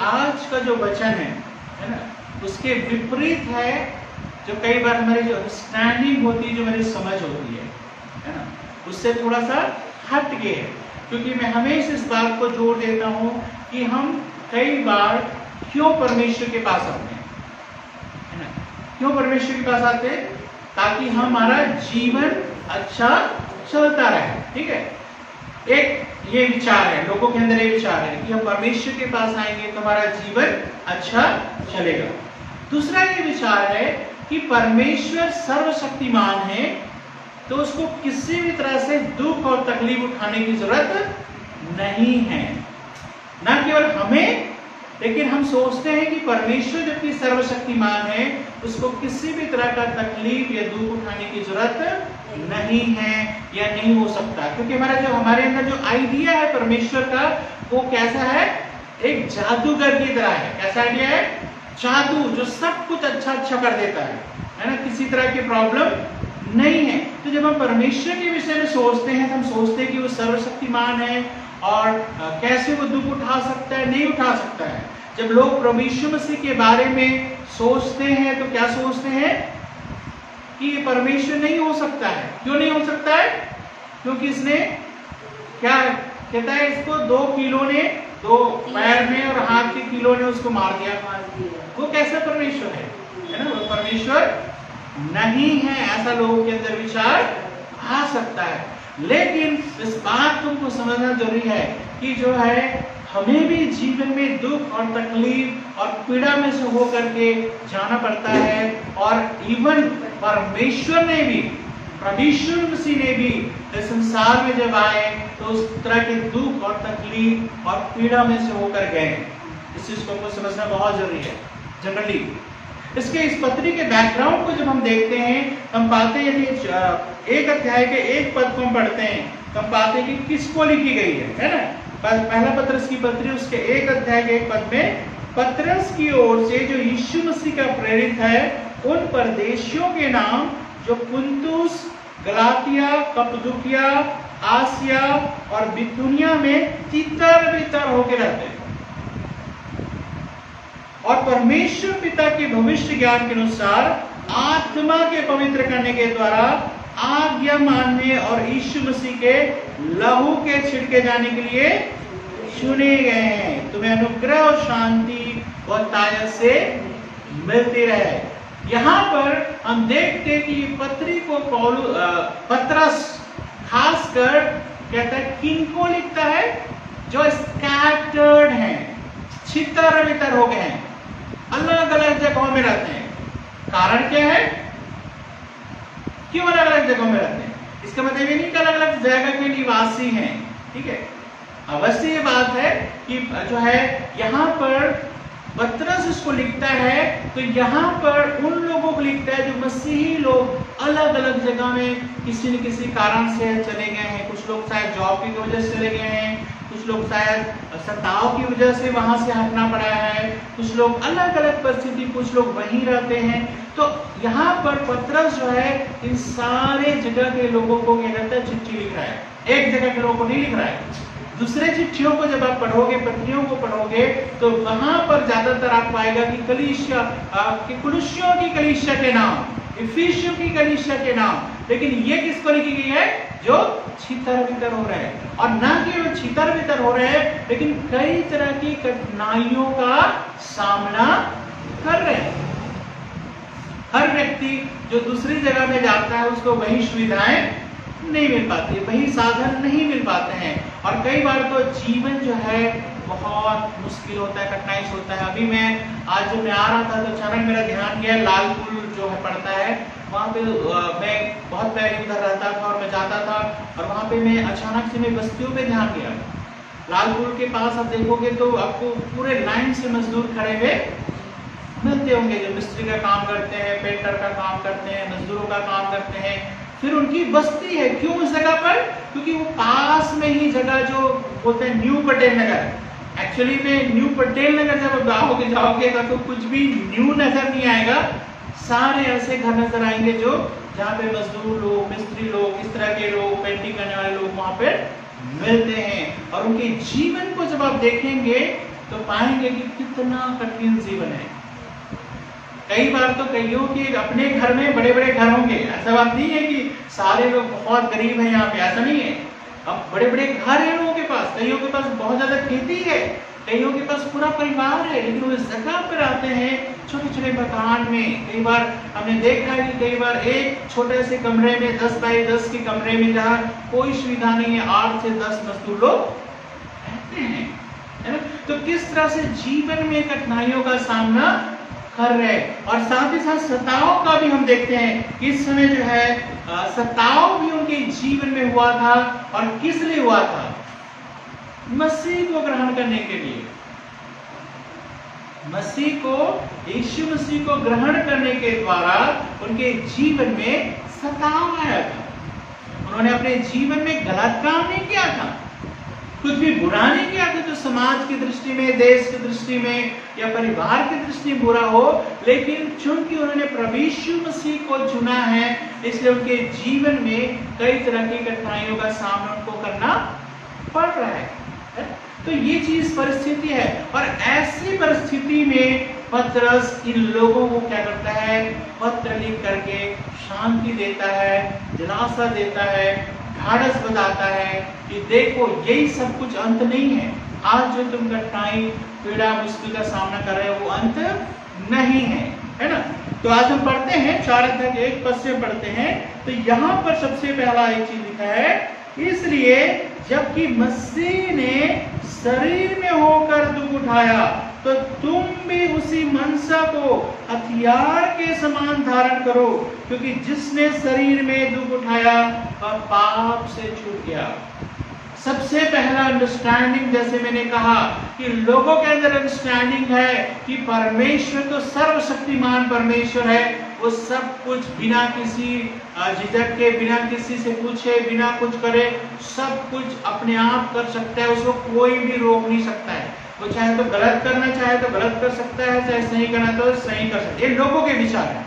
आज का जो वचन है ना, उसके विपरीत है जो कई बार हमारी जो अंडरस्टैंडिंग होती है, जो हमारी समझ होती है ना, उससे थोड़ा सा हट गए है। क्योंकि मैं हमेशा इस बात को जोर देता हूं कि हम कई बार क्यों परमेश्वर के पास आते हैं, है ना, क्यों परमेश्वर के पास आते हैं? ताकि हमारा जीवन अच्छा चलता रहे। ठीक है, एक ये विचार है, लोगों के अंदर ये विचार है कि हम परमेश्वर के पास आएंगे तो हमारा जीवन अच्छा चलेगा। दूसरा ये विचार है कि परमेश्वर सर्वशक्तिमान है, तो उसको किसी भी तरह से दुख और तकलीफ उठाने की जरूरत नहीं है। न केवल हमें, लेकिन हम सोचते हैं कि परमेश्वर जबकि सर्वशक्तिमान है, उसको किसी भी तरह का तकलीफ या दुख उठाने की जरूरत नहीं है या नहीं हो सकता। क्योंकि हमारे अंदर जो आइडिया है परमेश्वर का, वो कैसा है? एक जादूगर की तरह है। कैसा आइडिया है? जादू, जो सब कुछ अच्छा अच्छा कर देता है ना, किसी तरह की प्रॉब्लम नहीं है। तो जब हम परमेश्वर के विषय में सोचते हैं तो हम सोचते हैं कि वो सर्वशक्तिमान है और कैसे वो दुख उठा सकता है, नहीं उठा सकता है। जब लोग प्रभु यीशु मसीह के बारे में सोचते हैं तो क्या सोचते हैं? कि ये परमेश्वर नहीं हो सकता है। क्यों नहीं हो सकता है? क्योंकि इसने क्या कहता है, इसको 2 कीलों ने, 2 पैर में और हाथ के कीलों ने उसको मार दिया। वो कैसा परमेश्वर है ना? वो परमेश्वर नहीं है, ऐसा लोगों के अंदर विचार आ सकता है। लेकिन इस बात तुमको समझना जरूरी है कि जो है, हमें भी जीवन में दुख और तकलीफ और पीड़ा में से होकर के जाना पड़ता है। और इवन परमेश्वर ने भी, परमेश्वर मसीह ने भी इस संसार में जब आए तो उस तरह के दुख और तकलीफ और पीड़ा में से होकर गए। इस चीज को समझना बहुत जरूरी है। जनरली इसके इस पत्री के बैकग्राउंड को जब हम देखते हैं, हम पाते हैं यदि 1 अध्याय के 1 पद को हम पढ़ते हैं तो हम पाते हैं कि किसको लिखी गई है ना? पहला पत्रस की पत्री उसके 1 अध्याय के 1 पद में पत्रस की ओर से, जो यीशु मसीह का प्रेरित है, उन परदेशियों के नाम जो पुंतुस, गलातिया, कप्पदूकिया, आसिया और बिथुनिया में तितर-बितर होकर रहते हैं, और परमेश्वर पिता के भविष्य ज्ञान के अनुसार आत्मा के पवित्र करने के द्वारा आज्ञा मानने और यीशु मसीह के लहू के छिड़के जाने के लिए चुने गए हैं। तुम्हें अनुग्रह और शांति और तायत से मिलती रहे। यहाँ पर हम देखते हैं कि पत्री को पत्रस खासकर कहता है किनको लिखता है? जो स्कैटर्ड हैं, छितर-बितर हो गए हैं, अलग अलग जगहों में रहते हैं। कारण क्या है? क्यों अलग अलग जगहों में रहते हैं? इसका मतलब ये नहीं कि अलग अलग जगह के निवासी हैं। ठीक है, अवश्य ये बात है कि जो है यहाँ पर पत्रस इसको लिखता है तो यहाँ पर उन लोगों को लिखता है जो मसीही लोग अलग अलग जगह में किसी न किसी कारण से चले गए हैं। कुछ लोग शायद जॉब की वजह से चले गए हैं, कुछ लोग शायद सताव की वजह से वहां से हटना पड़ा है, कुछ लोग अलग अलग परिस्थिति, कुछ लोग वहीं रहते हैं। तो यहाँ पर पत्रस जो है इन सारे जगह के लोगों को क्या कहता है? चिट्ठी लिख रहा है। एक जगह के लोगों को नहीं लिख रहा है। दूसरे चिट्ठियों को जब आप पढ़ोगे, पत्रियों को पढ़ोगे, तो वहां पर ज्यादातर आप पाएगा कि कलीसिया, कुलुस्सियों की कलीसिया के नाम, इफिसियों की कलीसिया के नाम। लेकिन ये किसको लिखी गई है? जो छितर-बितर हो रहे हैं। और ना केवल छितर-बितर हो रहे हैं, लेकिन कई तरह की कठिनाइयों का सामना कर रहे हैं। हर व्यक्ति जो दूसरी जगह में जाता है उसको वही सुविधाएं नहीं मिल पाती, वही साधन नहीं मिल पाते हैं। और कई बार तो जीवन जो है बहुत मुश्किल होता है, कठिनाई से होता है। अभी मैं आज जब मैं आ रहा था तो अचानक मेरा ध्यान गया, लाल पुल जो है पड़ता है वहाँ पे, मैं बहुत पहले उधर रहता था और मैं जाता था, और वहाँ पे मैं अचानक से मैं बस्तियों पे ध्यान गया। लाल पुल के पास आप देखोगे तो आपको पूरे लाइन से मजदूर खड़े हुए मिलते होंगे, जो मिस्त्री का काम करते हैं, पेंटर का काम करते हैं, मजदूरों का काम करते हैं। फिर उनकी बस्ती है। क्यों उस जगह पर? क्योंकि वो पास में ही जगह जो बोलते हैं न्यू पटेल नगर। एक्चुअली में न्यू पटेल नगर जब जाओगे तो कुछ भी न्यू नजर नहीं आएगा। सारे ऐसे घर नजर आएंगे जो जहाँ पे मजदूर लोग, मिस्त्री लोग, इस तरह के लोग, पेंटिंग करने वाले लोग वहाँ पे मिलते हैं। और उनके जीवन को जब आप देखेंगे तो पाएंगे कि कितना कठिन जीवन है। कई बार तो कईयों के अपने घर में बड़े बड़े घर होंगे, ऐसा बात नहीं है कि सारे लोग बहुत गरीब हैं यहाँ पे, ऐसा नहीं है। अब बड़े बड़े घर हैं लोगों के पास, कईयों के पास बहुत ज्यादा खेती है, कईयों के पास पूरा परिवार है, लेकिन वो इस जगह पर आते हैं छोटे छोटे मकान में। कई बार हमने देखा है कि कई बार एक छोटे से कमरे में 10 बाई 10 के कमरे में जहाँ कोई सुविधा नहीं है, 8 से 10 मजदूर लोग रहते हैं, है ना। तो किस तरह से जीवन में कठिनाइयों का सामना कर रहे, और साथ ही साथ सताव का भी हम देखते हैं कि इस समय जो है सताव भी उनके जीवन में हुआ था। और किस लिए हुआ था? मसीह को ग्रहण करने के लिए। मसीह को, यीशु मसीह को ग्रहण करने के द्वारा उनके जीवन में सताव आया था। उन्होंने अपने जीवन में गलत काम नहीं किया था, कुछ भी बुरा नहीं किया था जो समाज की दृष्टि में, देश की दृष्टि में या परिवार की दृष्टि में बुरा हो, लेकिन चूंकि उन्होंने प्रभु यीशु मसीह को चुना है, इसलिए उनके जीवन में कई तरह की कठिनाइयों का सामना उनको करना पड़ रहा है। तो ये चीज परिस्थिति है, और ऐसी परिस्थिति में पतरस इन लोगों को क्या करता है? पत्र लिख करके शांति देता है, दिलासा देता है, ढाढ़स बताता है कि देखो यही सब कुछ अंत नहीं है। आज जो तुम कठिनाई, पीड़ा, मुश्किल का सामना कर रहे हो वो अंत नहीं है ना। तो आज हम पढ़ते हैं 4 अध्याय के 1 पद से पढ़ते हैं। तो यहाँ पर सबसे पहला एक चीज लिखा है, इसलिए जबकि मसीह ने शरीर में होकर दुख उठाया, तो तुम भी उसी मनसा को हथियार के समान धारण करो, क्योंकि जिसने शरीर में दुख उठाया वह पाप से छूट गया। सबसे पहला अंडरस्टैंडिंग, जैसे मैंने कहा कि लोगों के अंदर अंडरस्टैंडिंग है कि परमेश्वर तो सर्वशक्तिमान परमेश्वर है, वो सब कुछ बिना किसी झिझक के, बिना किसी से पूछे, बिना कुछ करे, सब कुछ अपने आप कर सकता है, उसको कोई भी रोक नहीं सकता है। वो चाहे तो गलत करना चाहे तो गलत कर सकता है, चाहे सही करना तो सही कर सकता है। ये लोगों के विचार है,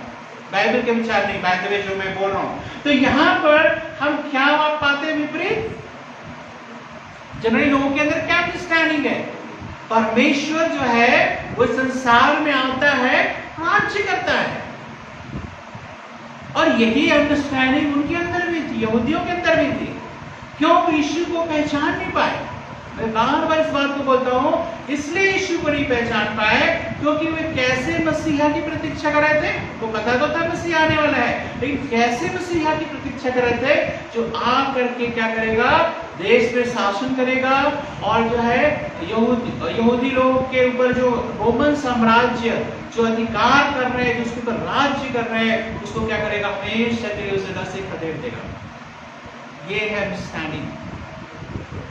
बाइबल के विचार नहीं, बाय द वे जो मैं बोल रहा हूँ। तो यहाँ पर हम क्या बात पाते हैं? विपरीत। जनरली लोगों के अंदर क्या अंडरस्टैंडिंग है? परमेश्वर जो है वो संसार में आता है, राज्य करता है, और यही अंडरस्टैंडिंग उनके अंदर भी थी, यहूदियों के अंदर भी थी। क्यों? यीशु को पहचान नहीं पाए। मैं बार बार इस बात को बोलता हूँ, इसलिए यीशु को नहीं पहचान पाए क्योंकि वे कैसे मसीहा की प्रतीक्षा कर रहे थे। वो पता तो था मसीहा आने वाला है, लेकिन कैसे मसीहा की प्रतीक्षा कर रहे थे जो आ करके क्या करेगा? देश पे शासन करेगा, और जो है यहूदी लोगों के ऊपर जो रोमन साम्राज्य जो अधिकार कर रहे हैं, जिसके ऊपर राज्य कर रहे हैं, उसको क्या करेगा? हमेशा के लिए उस जगह से खदेड़ देगा। ये है अंडरस्टैंडिंग।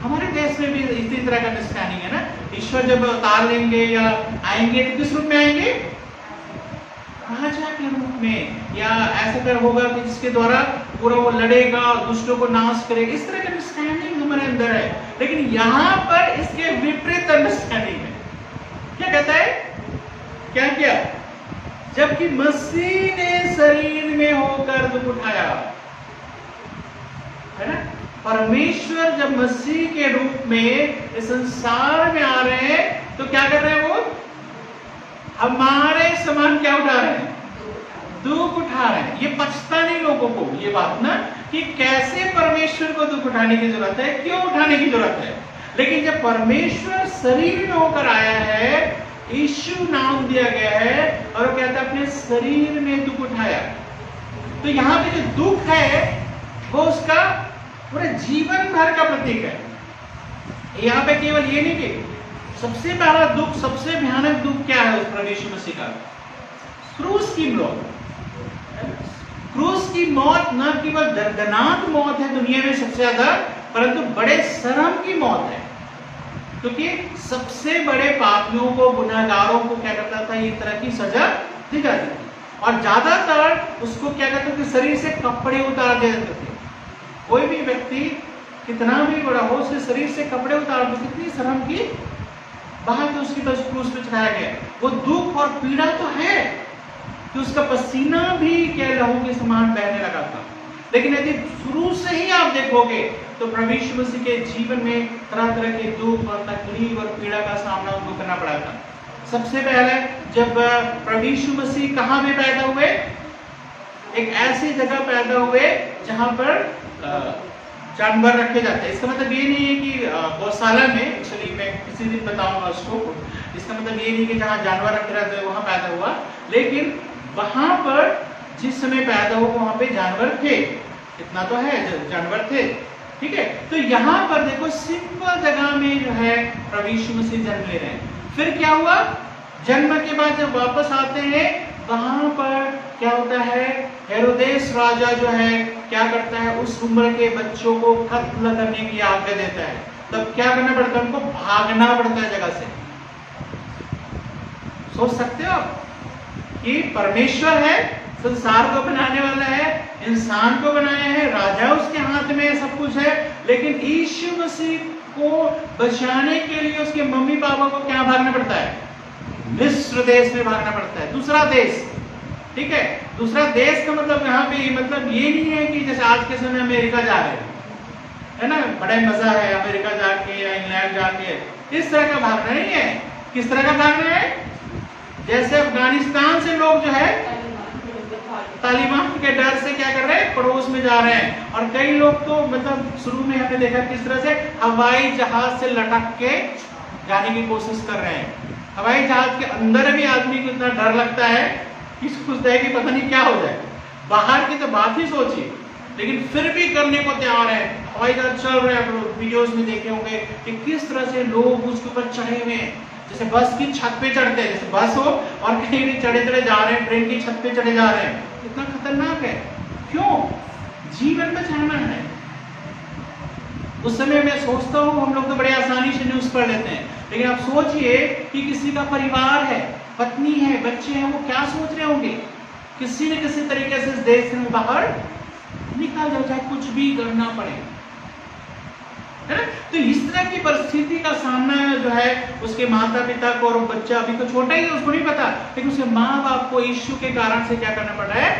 हमारे देश में भी इसी तरह का अंडरस्टैंडिंग है ना। ईश्वर जब अवतार लेंगे या आएंगे तो किस रूप में आएंगे? राजा के रूप में, या ऐसा कर होगा कि जिसके द्वारा पूरा वो लड़ेगा, दुष्टों को नाश करेगा। इस तरह का अंडरस्टैंडिंग हमारे अंदर है, लेकिन यहाँ पर इसके विपरीत अंडरस्टैंडिंग है। क्या कहता है? क्या किया? जबकि मसीह ने शरीर में होकर दुख उठाया, है ना। परमेश्वर जब मसीह के रूप में इस संसार में आ रहे हैं तो क्या कर रहे हैं? वो हमारे समान क्या उठा रहे हैं? दुख उठा रहे हैं। ये पछता नहीं लोगों को ये बात ना कि कैसे परमेश्वर को दुख उठाने की जरूरत है, क्यों उठाने की जरूरत है। लेकिन जब परमेश्वर शरीर में होकर आया है, यीशु नाम दिया गया है, और वो कहता है अपने शरीर में दुख उठाया। तो यहाँ पे जो दुख है वो उसका पूरे जीवन भर का प्रतीक है। यहाँ पे केवल ये नहीं कि सबसे पहला दुख, सबसे भयानक दुख क्या है उस प्रभु यीशु मसीह का? क्रूस की मौत। क्रूस की मौत न केवल दर्दनाक मौत है दुनिया में सबसे ज्यादा, परंतु बड़े शर्म की मौत है, क्योंकि सबसे बड़े पापियों को, गुनाहगारों को क्या करता था? ये तरह की सजा दी जाती थी, और ज्यादातर उसको क्या करते थे? शरीर से कपड़े उतार दे देते थे। कोई भी व्यक्ति कितना भी बड़ा हो, उसके शरीर से कपड़े उतार दो, कितनी शर्म की बात है। उसकी तरफ क्रूस पे चढ़ाया गया। वो दुख और पीड़ा तो है कि उसका पसीना भी क्या लहू के समान बहने लगा था, लेकिन यदि शुरू से ही आप देखोगे तो प्रभु यीशु मसीह के जीवन में तरह तरह के दुख और तकलीफ और पीड़ा का सामना उनको करना पड़ा था। सबसे पहले जब प्रभु यीशु मसीह कहाँ में पैदा हुए, एक ऐसी जगह पैदा हुए जहां पर जानवर रखे जाते हैं। इसका मतलब ये नहीं है कि गौशाला में, एक्चुअली मैं किसी दिन बताऊंगा उसको, इसका मतलब ये नहीं कि जहां जानवर रखे रहते हैं वहां पैदा हुआ, लेकिन वहां पर जिस समय पैदा हुआ वहां पे जानवर थे, इतना तो है, जानवर थे, ठीक है। तो यहाँ पर देखो सिंपल जगह में जो है प्रभु यीशु मसीह जन्म ले रहे हैं। फिर क्या हुआ, जन्म के बाद जब वापस आते हैं वहां पर क्या होता है, हेरोदेस राजा जो है क्या करता है, उस उम्र के बच्चों को कत्ल करने की आज्ञा देता है। तब क्या करना पड़ता है, उनको भागना पड़ता है जगह से। सोच सकते हो कि परमेश्वर है, संसार को बनाने वाला है, इंसान को बनाया है, राजा उसके हाथ में सब कुछ है, लेकिन यीशु मसीह को बचाने के लिए उसके मम्मी पापा को क्या भागना पड़ता है, मिस्र देश में भागना पड़ता है, दूसरा देश, ठीक है। दूसरा देश का मतलब यहाँ पे मतलब ये नहीं है कि जैसे आज के समय अमेरिका जा रहे हैं, है ना, बड़ा मजा है अमेरिका जाके या इंग्लैंड जाके, इस तरह का भागना नहीं है। किस तरह का भागना है, जैसे अफगानिस्तान से लोग जो है तालिबान के डर से क्या कर रहे हैं, पड़ोस में जा रहे हैं। और कई लोग तो मतलब शुरू में हमने देखा किस तरह से हवाई जहाज से लटक के जाने की कोशिश कर रहे हैं। हवाई जहाज के अंदर भी आदमी को इतना डर लगता है कि सोचता है कि पता नहीं क्या हो जाए, बाहर की तो बात ही सोचिए, लेकिन फिर भी करने को तैयार है। हवाई जहाज चल रहे हैं, वीडियोस में देखे होंगे कि किस तरह से लोग उसके ऊपर चढ़े हुए हैं, जैसे बस की छत पे चढ़ते हैं, जैसे बस हो और कहीं भी चढ़े चढ़े जा रहे हैं, ट्रेन की छत पे चढ़े जा रहे हैं, कितना खतरनाक है। क्यों, जीवन बचाना है। उस समय मैं सोचता हूँ हम लोग तो बड़े आसानी से न्यूज पढ़ लेते हैं, लेकिन आप सोचिए कि किसी का परिवार है, पत्नी है, बच्चे हैं, वो क्या सोच रहे होंगे, किसी न किसी तरीके से इस देश में बाहर निकाल जाओ, चाहे कुछ भी करना पड़े, है ना। तो इस तरह की परिस्थिति का सामना जो है उसके माता पिता को, और बच्चा अभी तो छोटा ही है, उसको नहीं पता, लेकिन उसके माँ बाप को यीशु के कारण से क्या करना पड़ रहा है,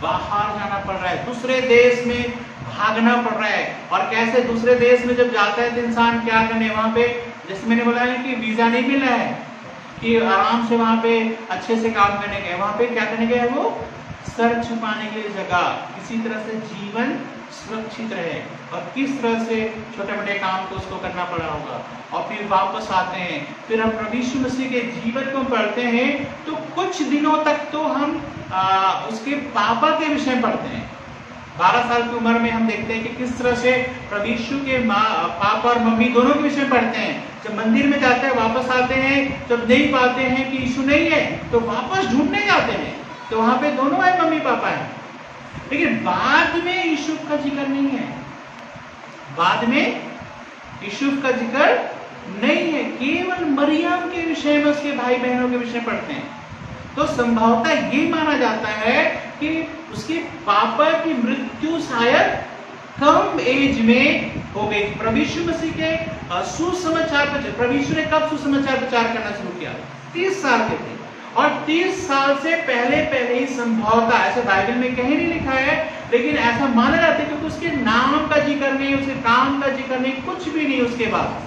बाहर जाना पड़ रहा है, दूसरे देश में भागना पड़ रहा है। और कैसे दूसरे देश में जब जाता है तो इंसान क्या करने, वहां पे जैसे मैंने बोला है कि वीजा नहीं मिला है कि आराम से वहां पे अच्छे से काम करने गए, वहां पे क्या करने गए, वो सर छुपाने के लिए जगह, किसी तरह से जीवन सुरक्षित रहे, और किस तरह से छोटे मोटे काम को उसको करना पड़ा होगा। और फिर वापस आते हैं, फिर हम प्रभु यीशु मसीह के जीवन को पढ़ते हैं तो कुछ दिनों तक तो हम उसके पापा के विषय पढ़ते हैं। 12 साल की उम्र में हम देखते हैं कि किस तरह से प्रभु यीशु के पापा और मम्मी दोनों के विषय पढ़ते हैं। जब मंदिर में जाते हैं, वापस आते हैं, जब नहीं पाते हैं कि यीशु नहीं है तो वापस ढूंढने जाते हैं, तो वहां पे दोनों है, मम्मी पापा है, लेकिन बाद में यूसुफ का जिक्र नहीं है, बाद में यूसुफ का जिक्र नहीं है, केवल मरियम के विषय में, उसके भाई बहनों के विषय पढ़ते हैं। तो संभवतः ये माना जाता है कि उसके पापा की मृत्यु शायद कम एज में हो गई। प्रभु यीशु मसीह के सुसमाचार प्रचार, प्रभु यीशु ने कब सुसमाचार प्रचार करना शुरू किया, 30 साल के थे, और 30 साल से पहले ही संभवतः, ऐसे बाइबल में कहीं नहीं लिखा है, लेकिन ऐसा माना जाता है क्योंकि उसके नाम का जिक्र नहीं, उसके काम का जिक्र नहीं, कुछ भी नहीं, उसके बाद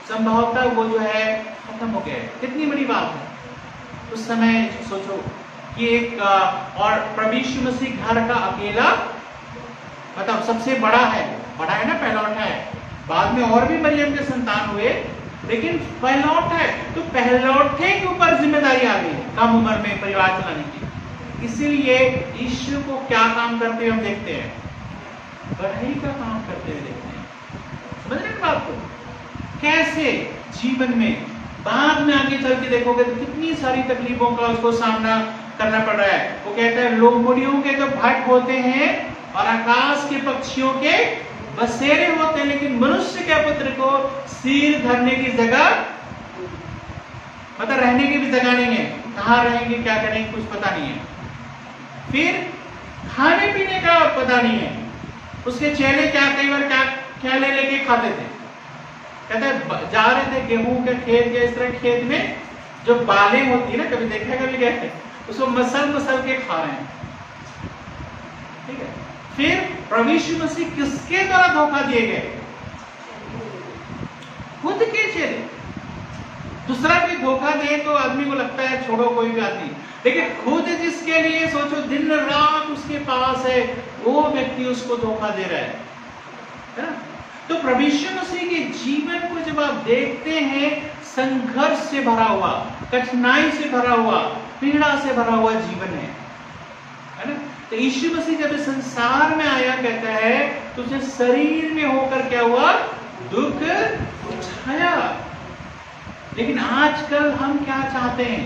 संभवतः वो जो है खत्म हो गया है। कितनी बड़ी बात है। उस समय सोचो कि एक और प्रभु यीशु मसीह घर का अकेला, मतलब सबसे बड़ा है ना, पहलौठा है, बाद में और भी मरियम के संतान हुए, लेकिन पहलौठा है, तो पहलौठे के ऊपर जिम्मेदारी आ गई कम उम्र में परिवार चलाने की। इसीलिए यीशु को क्या काम करते हुए हम देखते हैं, बढ़ई का काम करते हुए देखते हैं। समझ रहे हैं बात को, कैसे जीवन में बाद में आगे चल के देखोगे तो कितनी सारी तकलीफों का उसको सामना करना पड़ रहा है। वो कहता है लोमड़ियों के तो भट होते हैं और आकाश के पक्षियों के बसेरे होते हैं, लेकिन मनुष्य के पुत्र को सिर धरने की जगह, मतलब रहने की भी जगह नहीं है, कहाँ रहेंगे क्या करेंगे कुछ पता नहीं है, फिर खाने पीने का पता नहीं है। उसके चेले क्या कई बार क्या ले लेके खाते थे, कहते हैं जा रहे थे गेहूं के खेत या इस तरह खेत में जो बालें होती है ना, कभी देखा कभी गए, उसको मसल के खा रहे हैं, ठीक है। फिर प्रभु यीशु मसीह किसके द्वारा धोखा दिए गए, खुद के चेहरे। दूसरा भी धोखा दे तो आदमी को लगता है छोड़ो कोई बात नहीं, लेकिन खुद जिसके लिए सोचो दिन रात उसके पास है, वो व्यक्ति उसको धोखा दे रहा है ना। तो प्रभु यीशु मसीह के जीवन को जब आप देखते हैं, संघर्ष से भरा हुआ, कठिनाई से भरा हुआ, पीड़ा से भरा हुआ जीवन है ना। तो यीशु मसीह जब इस संसार में आया, कहता है तो उसे शरीर में होकर क्या हुआ, दुख उठाया। लेकिन आजकल हम क्या चाहते हैं,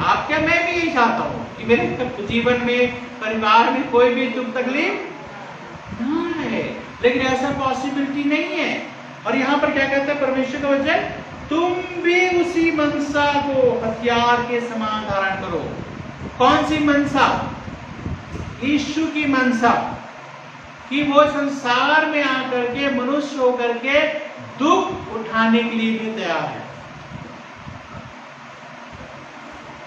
आप क्या, मैं भी यही चाहता हूं कि मेरे जीवन में, परिवार में कोई भी दुख तकलीफ ना है, लेकिन ऐसा पॉसिबिलिटी नहीं है। और यहां पर क्या कहता है परमेश्वर का वचन, तुम भी उसी मनसा को हथियार के समान धारण करो। कौन सी मनसा? यीशु की मनसा, कि वो संसार में आकर के, मनुष्य होकर के दुख उठाने के लिए भी तैयार है।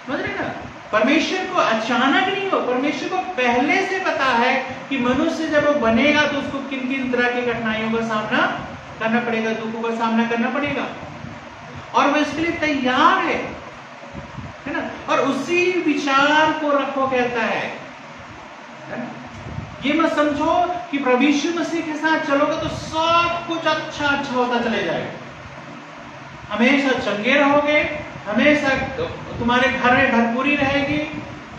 समझ रहे ना, परमेश्वर को अचानक नहीं हो, परमेश्वर को पहले से पता है कि मनुष्य जब वो बनेगा तो उसको किन किन तरह की कठिनाइयों का सामना करना पड़ेगा, दुखों का सामना करना पड़ेगा, और वो इसके लिए तैयार है ना। और उसी विचार को रखो, कहता है ना? ये मत समझो कि प्रभु यीशु मसीह के साथ चलोगे तो सब कुछ अच्छा अच्छा होता चले जाएगा, हमेशा चंगे रहोगे, हमेशा तुम्हारे घर में भरपूरी रहेगी,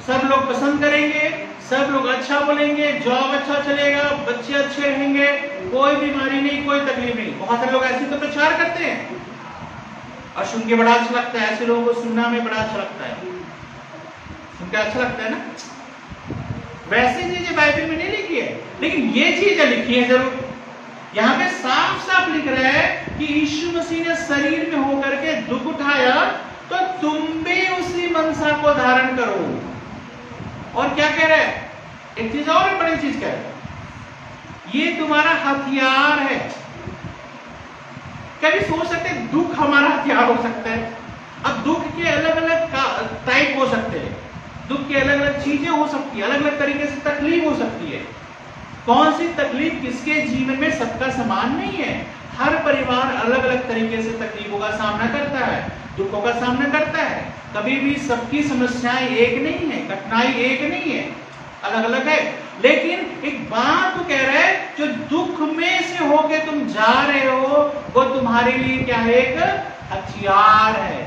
सब लोग पसंद करेंगे, सब लोग अच्छा बोलेंगे, जॉब अच्छा चलेगा, बच्चे अच्छे रहेंगे, कोई बीमारी नहीं, कोई तकलीफ नहीं। बहुत सारे लोग ऐसे तो प्रचार करते हैं और सुन के बड़ा अच्छा लगता है, ऐसे लोगों को सुनना में बड़ा अच्छा लगता है, सुन के अच्छा लगता है ना। वैसी चीजें बाइबल में नहीं लिखी है, लेकिन ये चीजें लिखी है जरूर। यहाँ पे साफ साफ लिख रहा है कि यीशु मसीह ने शरीर में होकर के दुख उठाया, तो तुम भी उसी मनसा को धारण करो। और क्या कह रहा है, एक चीज और बड़ी चीज कह रहा है, ये तुम्हारा हथियार है। कभी सोच सकते हैं दुख हमारा हथियार हो सकता है। अब दुख के अलग अलग टाइप हो सकते हैं, दुख की अलग अलग चीजें हो सकती है, अलग अलग तरीके से तकलीफ हो सकती है। कौन सी तकलीफ किसके जीवन में सबका समान नहीं है, हर परिवार अलग अलग तरीके से तकलीफों का सामना करता है, दुखों का सामना करता है। कभी भी सबकी समस्याएं एक नहीं है, कठिनाई एक नहीं है, अलग अलग है। लेकिन एक बात तो कह रहा है, जो दुख में से होके तुम जा रहे हो, वो तुम्हारे लिए क्या है, एक हथियार है।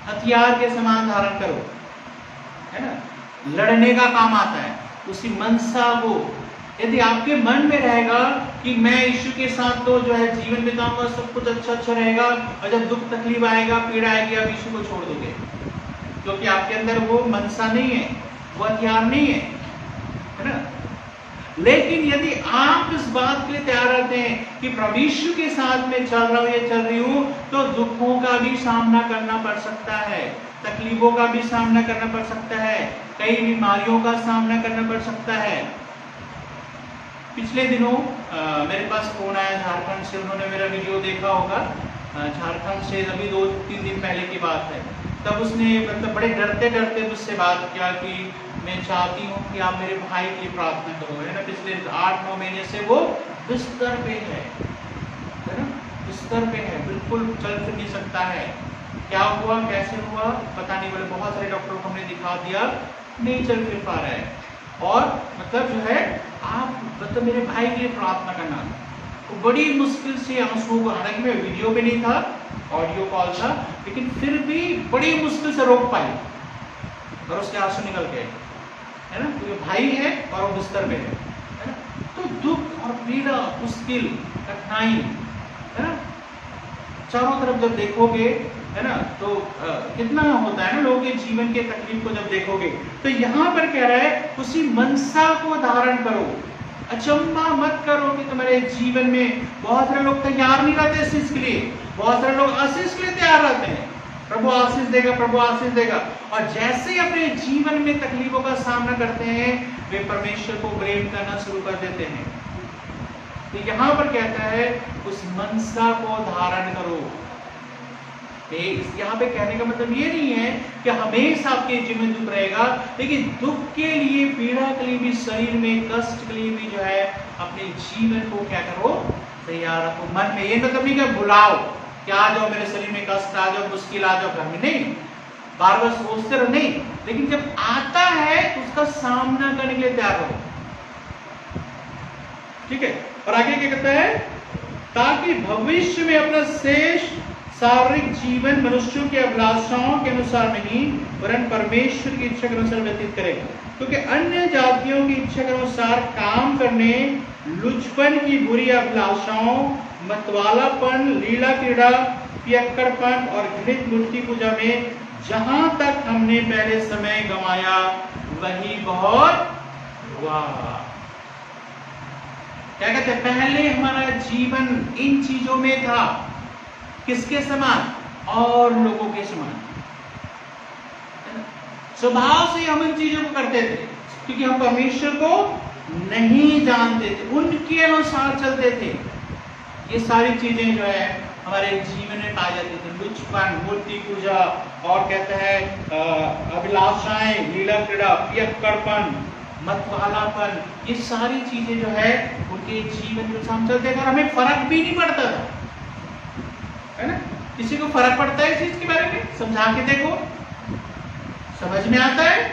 हथियार के समान धारण करो, है ना, लड़ने का काम आता है। उसी मनसा को यदि आपके मन में रहेगा कि मैं यीशु के साथ तो जो है जीवन बिताऊंगा, सब कुछ अच्छा अच्छा रहेगा, और जब दुख तकलीफ आएगा, पीड़ा आएगी, आप यीशु को छोड़ दोगे, क्योंकि आपके अंदर वो मनसा नहीं है, वो हथियार नहीं है ना। लेकिन यदि आप इस बात के लिए तैयार रहते हैं कि प्रभु यीशु के साथ में चल रहा हूं या चल रही हूं, तो दुखों का भी सामना करना पड़ सकता है, तकलीफों का भी सामना करना पड़ सकता है, कई बीमारियों का सामना करना पड़ सकता है। पिछले दिनों मेरे पास फोन आया झारखंड से, उन्होंने मेरा वीडियो देखा होगा, झारखंड से अभी 2-3 दिन पहले की बात है। तब उसने मतलब बड़े डरते डरते मुझसे बात किया कि मैं चाहती हूँ कि आप मेरे भाई के लिए प्रार्थना करो, है ना। पिछले 8-9 महीने से वो बिस्तर पे है ना, बिस्तर पे है, बिल्कुल चल फिर नहीं सकता है। क्या हुआ, कैसे हुआ पता नहीं, बोले बहुत सारे डॉक्टरों को हमने दिखा दिया, नहीं चल फिर पा रहा है। और मतलब जो है आप मतलब मेरे भाई के लिए प्रार्थना करना। तो बड़ी मुश्किल से आंसुओं को, हालांकि मैं वीडियो पे नहीं था, ऑडियो कॉल था, लेकिन फिर भी बड़ी मुश्किल से रोक पाई और उसके आंसू निकल गए, है ना। तो भाई है और वो बिस्तर पे है ना। तो दुख और पीड़ा, मुश्किल, कठिनाई, है ना, चारों तरफ जब देखोगे, है ना, तो कितना होता है ना लोगों के जीवन के तकलीफ को जब देखोगे। तो यहाँ पर कह रहा है उसी मनसा को धारण करो। अचंभा मत करो कि तुम्हारे जीवन में बहुत सारे लोग तैयार नहीं रहते इस चीज के लिए, बहुत सारे लोग आशीष के लिए तैयार रहते हैं, प्रभु आशीष देगा, प्रभु आशीष देगा, और जैसे ही अपने जीवन में तकलीफों का सामना करते हैं, वे परमेश्वर को ब्लेम करना शुरू कर देते हैं। तो यहाँ पर कहता है उस मनसा को धारण करो। यहाँ पे कहने का मतलब ये नहीं है कि हमेशा आपके जीवन में दुख रहेगा, लेकिन दुख के लिए, पीड़ा के लिए भी, शरीर में कष्ट के लिए भी जो है अपने जीवन को क्या करो, तैयार रखो मन में। ये मतलब नहीं कि बुलाओ कि आ जाओ मेरे शरीर में कष्ट आ जाओ, मुश्किल आ जाओ घर में, नहीं, बार बार सोचते रहो नहीं, लेकिन जब आता है तो उसका सामना करने के लिए तैयार रहो। ठीक है, और आगे क्या कहता है, ताकि भविष्य में अपना शेष शारीरिक जीवन मनुष्यों की अभिलाषाओं के अनुसार नहीं वरन परमेश्वर की इच्छा के अनुसार व्यतीत करेगा, क्योंकि अन्य जातियों की इच्छा के अनुसार काम करने, लुचपन की बुरी अभिलाषाओं, मतवालापन, लीला क्रीड़ा, पियक्कड़पन और घृत मूर्ति पूजा में जहां तक हमने पहले समय गंवाया वही बहुत हुआ। क्या कहते हैं, पहले हमारा जीवन इन चीजों में था, किसके समान, और लोगों के समान। स्वभाव से हम इन चीजों को करते थे क्योंकि हम परमेश्वर को नहीं जानते थे, उनके अनुसार चलते थे। ये सारी चीजें जो है हमारे जीवन में पाई जाती थी, लुचपन, मूर्ति पूजा, और कहते हैं अभिलाषाएं, लीला क्रीड़ा, पियक्कड़पन, मतवालापन, ये सारी चीजें जो है उनके जीवन के साथ चलते थे और हमें फर्क भी नहीं पड़ता था, है ना। किसी को फर्क पड़ता है इस चीज के बारे में, समझा के देखो, समझ में आता है,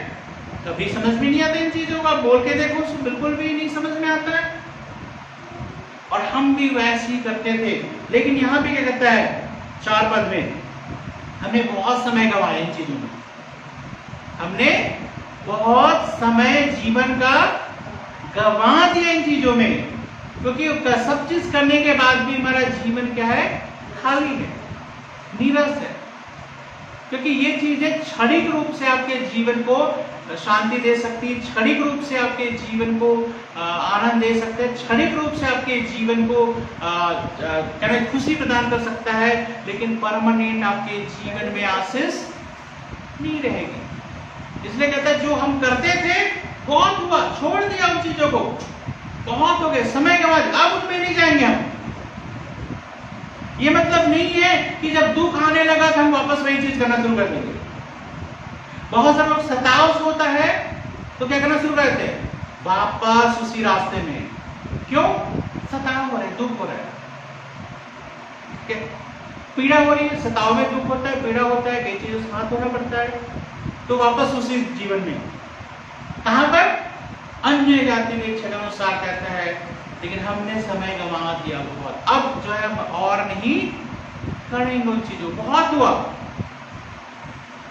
कभी समझ में नहीं आता इन चीजों का, बोल के देखो बिल्कुल भी नहीं समझ में आता है। और हम भी वैसे ही करते थे। लेकिन यहाँ पे क्या कहता है 4 पद में, हमने बहुत समय गंवाया इन चीजों में, हमने बहुत समय जीवन का गंवा दिया इन चीजों में, क्योंकि सब चीज करने के बाद भी हमारा जीवन क्या है, खाली है, नीरस है। क्योंकि ये चीजें क्षणिक रूप से आपके जीवन को शांति दे सकती है, क्षणिक रूप से आपके जीवन को आनंद दे सकते हैं, क्षणिक रूप से आपके जीवन को खुशी प्रदान कर सकता है, लेकिन परमानेंट आपके जीवन में आशीष नहीं रहेगी। इसलिए कहता है जो हम करते थे बहुत हुआ, छोड़ दिया उन चीजों को, बहुत हो गए, समय के बाद अब उनमें नहीं जाएंगे हम। ये मतलब नहीं है कि जब दुख आने लगा तो हम वापस वही चीज करना शुरू कर देंगे। बहुत सारे लोग सताव होता है तो क्या करना शुरू करते हैं, वापस उसी रास्ते में। क्यों? सताव हो रहा है, दुख हो रहा है, पीड़ा हो रही है, सताव में दुख होता है, पीड़ा होता है, कई चीजों से हाथ धोना पड़ता है, तो वापस उसी जीवन में। कहां पर? अन्य जाति के इच्छा के अनुसार कहता है, लेकिन हमने समय गंवा दिया बहुत, अब जो है हम और नहीं करेंगे उन चीजों, बहुत हुआ।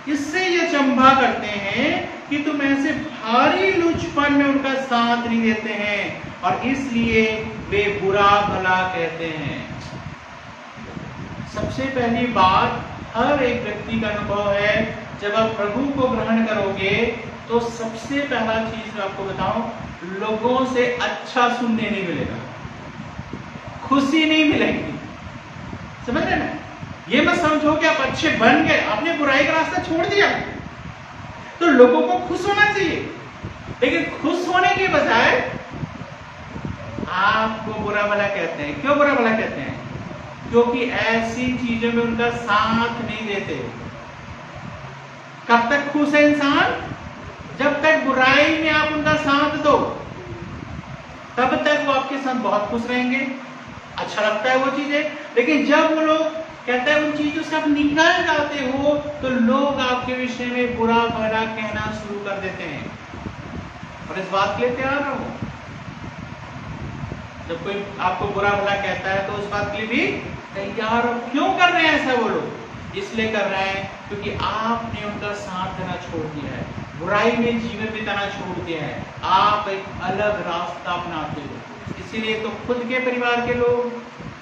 इससे ये चंबा करते हैं कि तुम ऐसे भारी लुचपन में उनका साथ नहीं देते हैं और इसलिए वे बुरा भला कहते हैं। सबसे पहली बात, हर एक व्यक्ति का अनुभव है, जब आप प्रभु को ग्रहण करोगे तो सबसे पहला चीज मैं आपको बताऊं, लोगों से अच्छा सुनने नहीं मिलेगा, खुशी नहीं मिलेगी। समझ रहे ना? ये मत समझो कि आप अच्छे बन गए, आपने बुराई का रास्ता छोड़ दिया, तो लोगों को खुश होना चाहिए, लेकिन खुश होने के बजाय आपको बुरा भला कहते हैं। क्यों बुरा भला कहते हैं? क्योंकि ऐसी चीजों में उनका साथ नहीं देते। कब तक खुश है इंसान? जब तक बुराई में आप उनका साथ दो, तब तक वो आपके साथ बहुत खुश रहेंगे, अच्छा लगता है वो चीजें। लेकिन जब वो लोग कहते हैं उन चीजों से आप निकल जाते हो तो लोग आपके विषय में बुरा भला कहना शुरू कर देते हैं। और इस बात के लिए तैयार रहो, जब कोई आपको बुरा भला कहता है तो उस बात के लिए भी तैयार रहो। क्यों कर रहे हैं ऐसा वो लोग? इसलिए कर रहे हैं क्योंकि आपने उनका साथ देना छोड़ दिया है, बुराई में जीवन बिताना छोड़ दिया है, आप एक अलग रास्ता अपनाते हो। इसीलिए तो खुद के परिवार के लोग,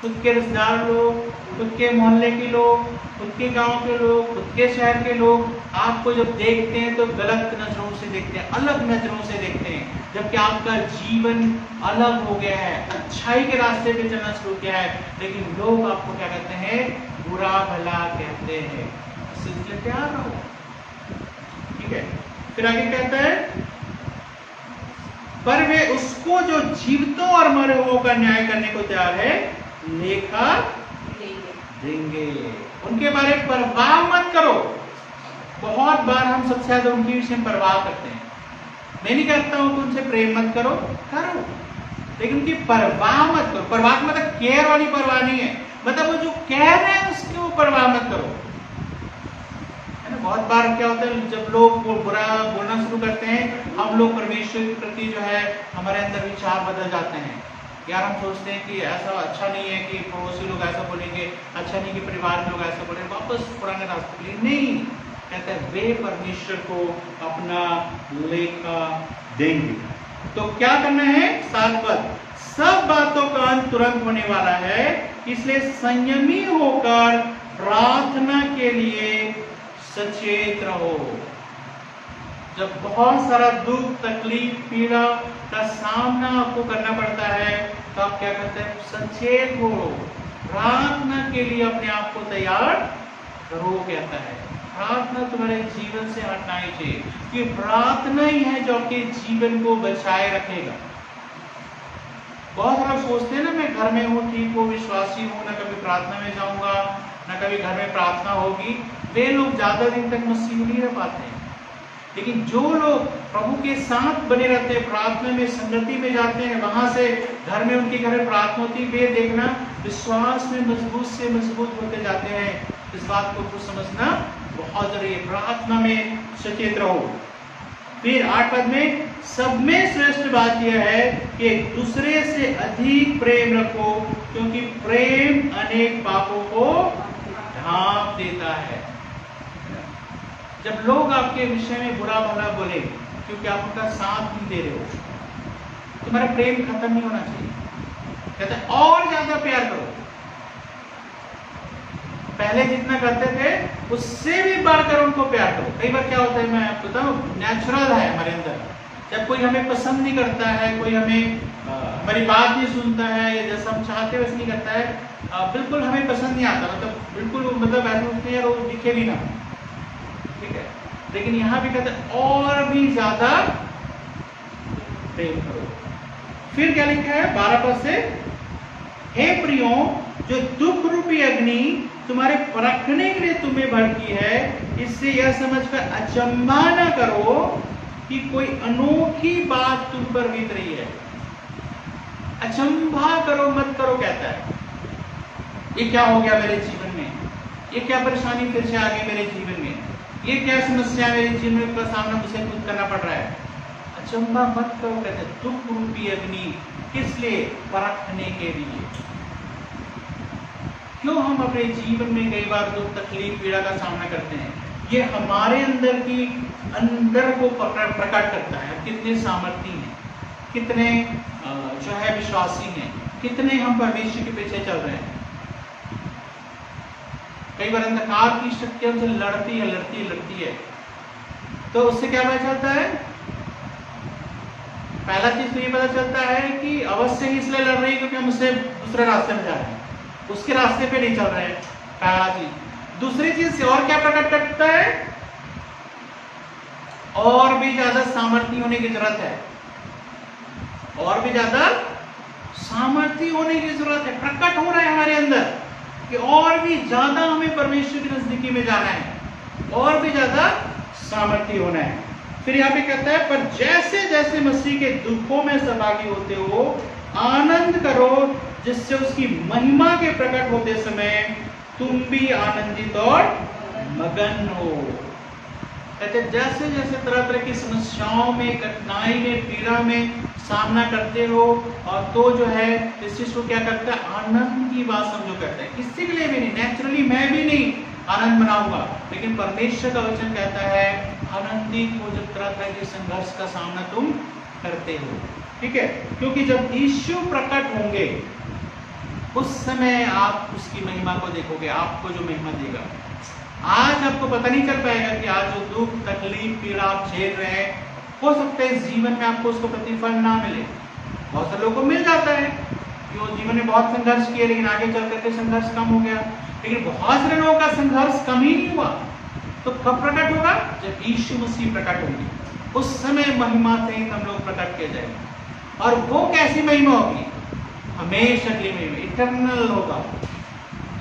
खुद के रिश्तेदार लोग, खुद के मोहल्ले के लोग, खुद के गांव के लोग, खुद के शहर के लोग आपको जब देखते हैं तो गलत नजरों से देखते हैं, अलग नजरों से देखते हैं, जबकि आपका जीवन अलग हो गया है, अच्छाई के रास्ते पे चलना शुरू किया है, लेकिन लोग आपको क्या कहते हैं? बुरा भला कहते हैं। इसलिए तैयार रहो। ठीक है, फिर आगे कहता है, पर वे उसको जो जीवितों और मरे हुओं का न्याय करने को तैयार है लेखा देंगे। उनके बारे में परवाह मत करो। बहुत बार हम सबसे ज्यादा उनके विषय में परवाह करते हैं। मैं नहीं कहता हूं कि उनसे प्रेम मत करो, करो, लेकिन उनकी परवाह मत करो। परवाह मतलब केयर वाली परवाह नहीं है, मतलब वो जो कह रहे हैं उसकी वो परवाह मत करो, है ना। बहुत बार क्या होता है, जब लोग बुरा बोलना शुरू करते हैं, हम लोग परमेश्वर के प्रति जो है हमारे अंदर विचार बदल जाते हैं। यार हम सोचते हैं कि ऐसा अच्छा नहीं है कि पड़ोसी लोग ऐसा बोलेंगे, अच्छा नहीं कि परिवार में लोग ऐसा बोलेंगे, वापस पुराने रास्ते के लिए नहीं। कहते हैं वे परमेश्वर को अपना लेखा देंगे। तो क्या करना है, 7 पद, सब बातों का अंत तुरंत होने वाला है, इसलिए संयमी होकर प्रार्थना के लिए सचेत रहो। जब बहुत सारा दुख, तकलीफ, पीड़ा का सामना आपको करना पड़ता है, तो आप क्या करते हैं, सचेत हो, प्रार्थना के लिए अपने आप को तैयार करो। कहता है प्रार्थना तुम्हारे जीवन से हटना ही चाहिए, कि प्रार्थना ही है जो आपके जीवन को बचाए रखेगा। बहुत सारा सोचते हैं ना, मैं घर में हूँ, ठीक हूँ, विश्वासी हूँ, ना कभी प्रार्थना में जाऊंगा, ना कभी घर में प्रार्थना होगी, वे लोग ज्यादा दिन तक मसीह नहीं रह पाते। लेकिन जो लोग प्रभु के साथ बने रहते हैं, प्रार्थना में संगति में जाते हैं, वहां से घर में उनके घर में प्रार्थना होती, वे देखना विश्वास में मजबूत से मजबूत होते जाते हैं। इस बात को समझना बहुत जरूरी है, प्रार्थना में सचेत रहो। फिर 8 पद में, सब में श्रेष्ठ बात यह है कि एक दूसरे से अधिक प्रेम रखो, क्योंकि प्रेम अनेक पापों को ढांप देता है। जब लोग आपके विषय में बुरा भला बोले क्योंकि आप उनका साथ नहीं दे रहे हो, तुम्हारा प्रेम खत्म नहीं होना चाहिए। कहते हैं और ज्यादा प्यार करो, पहले जितना करते थे उससे भी बढ़कर उनको प्यार करो। कई बार क्या होता है, मैं आपको बताऊं, नेचुरल है हमारे अंदर, जब कोई हमें पसंद नहीं करता है, कोई हमें हमारी बात नहीं सुनता है, या जैसा हम चाहते वैसे नहीं करता है, बिल्कुल हमें पसंद नहीं आता, मतलब बिल्कुल, मतलब ऐसे सोचते हैं वो दिखे भी ना, ठीक है। लेकिन यहाँ भी कहते हैं और भी ज्यादा प्रेम करो। फिर क्या लिखा है 12 पद से, हे प्रियो, जो दुख रूपी अग्नि तुम्हारे परखने के लिए तुम्हें भड़की है, इससे यह समझकर अचंभा न करो कि कोई अनोखी बात तुम पर बीत रही है। अचंभा करो मत करो, कहता है ये क्या हो गया मेरे जीवन में, ये क्या परेशानी फिर से आ गई मेरे जीवन में, ये क्या समस्या मेरे जीवन का सामना मुझे खुद करना पड़ रहा है। अचंभा मत करो, कहते हैं दुख रूपी अग्नि, किस लिए, परखने के लिए। क्यों हम अपने जीवन में कई बार दुख, तकलीफ, पीड़ा का सामना करते हैं, ये हमारे अंदर की अंदर को प्रकट करता है, कितने सामर्थी हैं, कितने जो है विश्वासी हैं, कितने हम परमेश्वर के पीछे चल रहे हैं। कई बार अंधकार की शक्ति हमसे लड़ती है, तो उससे क्या पता चलता है, पहला चीज तो ये पता चलता है कि अवश्य ही इसलिए लड़ रही है क्योंकि हम उससे दूसरे रास्ते में जा रहे हैं, उसके रास्ते पे नहीं चल रहे हैं, पहला चीज। दूसरी चीज से और क्या प्रकट करता है, और भी ज्यादा सामर्थ्य होने की जरूरत है, और भी ज्यादा सामर्थ्य होने की जरूरत है। प्रकट हो रहा है हमारे अंदर कि और भी ज्यादा हमें परमेश्वर की नजदीकी में जाना है, और भी ज्यादा सामर्थ्य होना है। फिर यहाँ पे कहता है, पर जैसे जैसे मसीह के दुखों में सहभागी होते हो, आनंद करो, जिससे उसकी महिमा के प्रकट होते समय तुम भी आनंदित और मगन हो। कहते जैसे जैसे तरह तरह की समस्याओं में, कठिनाई में, पीड़ा में सामना करते हो, और तो जो है इस चीज को क्या करता है, आनंद की बात समझो करता है। किसी के लिए भी नहीं, नेचुरली मैं भी नहीं आनंद मनाऊंगा, लेकिन परमेश्वर का वचन कहता है आनंदित हो जब तरह तरह के संघर्ष का सामना तुम करते हो, ठीक है। क्योंकि जब यीशु प्रकट होंगे उस समय आप उसकी महिमा को देखोगे, आपको जो महिमा देगा। आज आपको पता नहीं चल पाएगा कि आज जो दुख, तकलीफ, पीड़ा आप झेल रहे हैं, हो सकता है जीवन में आपको उसको प्रतिफल ना मिले। बहुत सारे लोगों को मिल जाता है कि वो जीवन में बहुत संघर्ष किए, लेकिन आगे चल करके संघर्ष कम हो गया। लेकिन बहुत सारे लोगों का संघर्ष कम ही नहीं हुआ। तो कब प्रकट होगा, जब यीशु मसीह प्रकट होंगे, उस समय महिमा सहित हम लोग प्रकट किए जाएंगे। और वो कैसी महिमा होगी, हमेशा की महिमा, इटर्नल होगा।